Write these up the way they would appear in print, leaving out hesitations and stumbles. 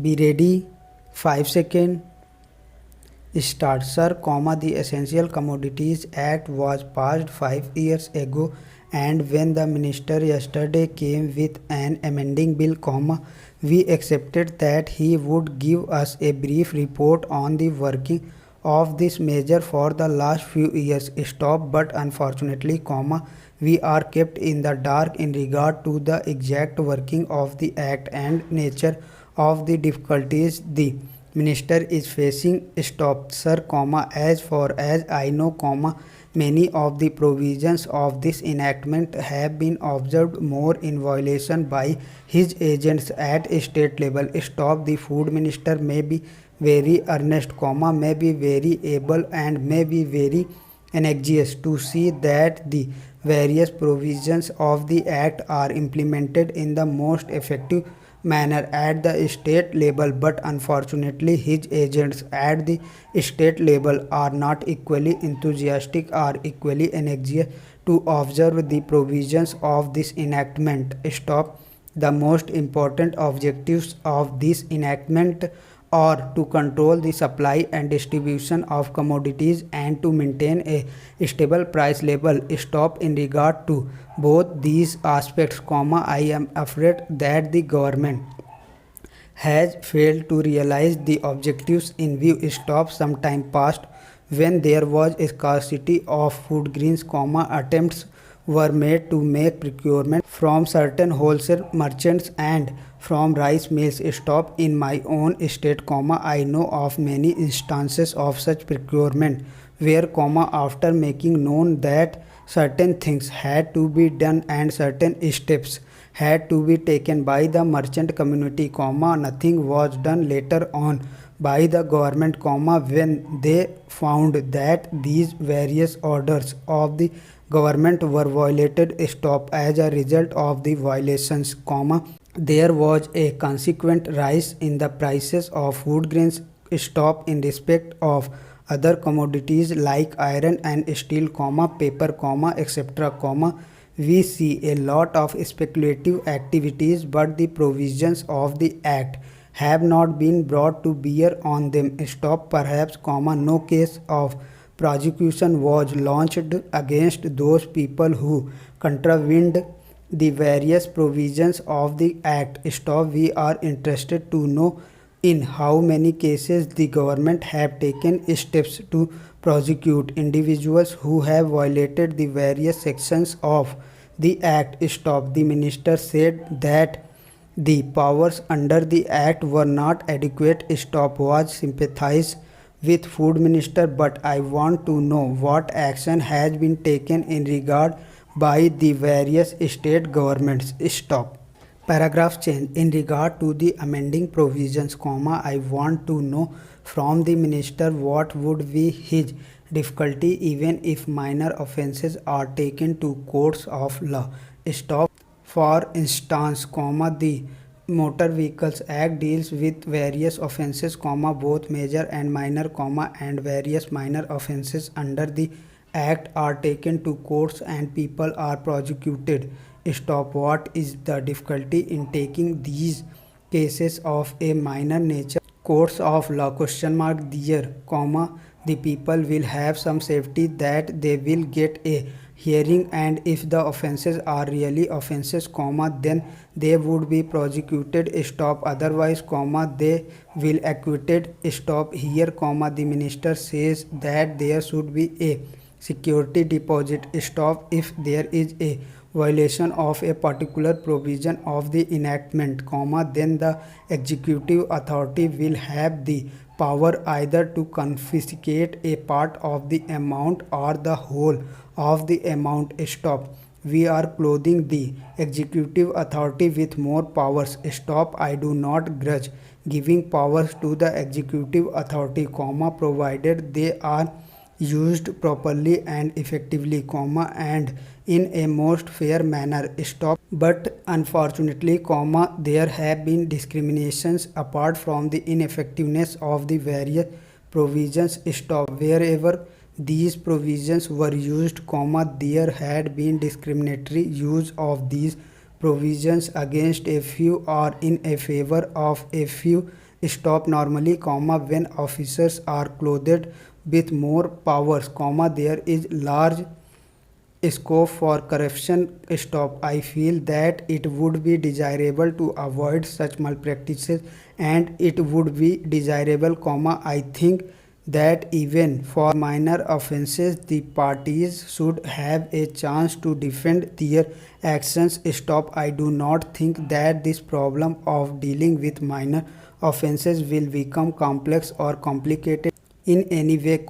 Be ready. 5 seconds. Start. Sir, the Essential Commodities Act was passed 5 years ago, and when the minister yesterday came with an amending bill, we accepted that he would give us a brief report on the working of this measure for the last few years. Stop. But unfortunately, we are kept in the dark in regard to the exact working of the act and nature of the difficulties the minister is facing. Stop. Sir, as far as I know, many of the provisions of this enactment have been observed more in violation by his agents at state level. Stop. The food minister may be very earnest, may be very able, and may be very anxious to see that the various provisions of the act are implemented in the most effective manner at the state level, but unfortunately his agents at the state level are not equally enthusiastic or equally anxious to observe the provisions of this enactment. Stop. The most important objectives of this enactment are to control the supply and distribution of commodities and to maintain a stable price level. Stop. In regard to both these aspects, I am afraid that the government has failed to realize the objectives in view. Stop. Some time past, when there was a scarcity of food grains, attempts were made to make procurement from certain wholesale merchants and from rice mills. Stop. In my own state, I know of many instances of such procurement where, after making known that certain things had to be done and certain steps had to be taken by the merchant community, nothing was done later on by the government, when they found that these various orders of the government were violated. Stop. As a result of the violations, there was a consequent rise in the prices of food grains. Stop. In respect of other commodities like iron and steel, paper, etc., we see a lot of speculative activities, but the provisions of the act have not been brought to bear on them. Stop. Perhaps, no case of prosecution was launched against those people who contravened the various provisions of the act. Stop. We are interested to know in how many cases the government have taken steps to prosecute individuals who have violated the various sections of the act. Stop. The minister said that the powers under the act were not adequate. Stop. Was sympathized with food minister, but I want to know what action has been taken in regard by the various state governments. Stop. Paragraph change. In regard to the amending provisions, I want to know from the minister what would be his difficulty even if minor offences are taken to courts of law. Stop. For instance, the Motor Vehicles Act deals with various offences, both major and minor, and various minor offences under the act are taken to courts and people are prosecuted. Stop. What is the difficulty in taking these cases of a minor nature courts of law? There, the people will have some safety that they will get a hearing, and if the offences are really offences, then they would be prosecuted. Stop. Otherwise, they will acquitted. Stop. Here, the minister says that there should be a security deposit. Stop. If there is a violation of a particular provision of the enactment, then the executive authority will have the power either to confiscate a part of the amount or the whole of the amount. Stop. We are clothing the executive authority with more powers. Stop. I do not grudge giving powers to the executive authority, provided they are used properly and effectively, and in a most fair manner. Stop. But unfortunately, there have been discriminations apart from the ineffectiveness of the various provisions. Stop. Wherever these provisions were used, there had been discriminatory use of these provisions against a few or in a favor of a few. stop normally, when officers are clothed with more powers, there is large scope for corruption. Stop. I feel that it would be desirable to avoid such malpractices, and it would be desirable, I think that even for minor offences the parties should have a chance to defend their actions. Stop. I do not think that this problem of dealing with minor offences will become complex or complicated in any way,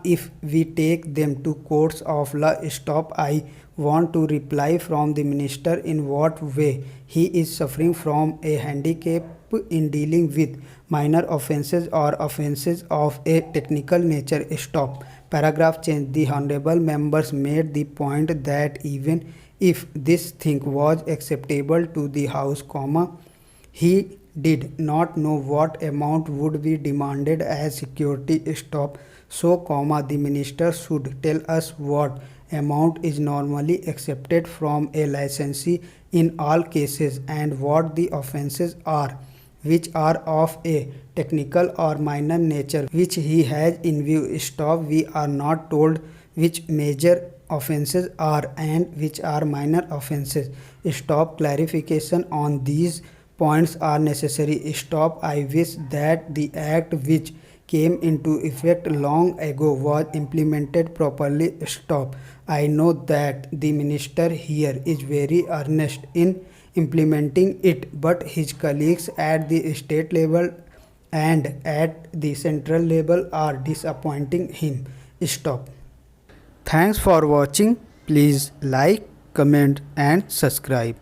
if we take them to courts of law. Stop. I want to reply from the minister in what way he is suffering from a handicap in dealing with minor offences or offences of a technical nature. Stop. Paragraph change. The honorable members made the point that even if this thing was acceptable to the House, he did not know what amount would be demanded as security. Stop. So, the minister should tell us what amount is normally accepted from a licensee in all cases and what the offences are, which are of a technical or minor nature, which he has in view. Stop. We are not told which major offences are and which are minor offences. Stop. Clarification on these points are necessary. Stop. I wish that the act which came into effect long ago was implemented properly. Stop. I know that the minister here is very earnest in implementing it, but his colleagues at the state level and at the central level are disappointing him. Stop. Thanks for watching. Please like, comment and subscribe.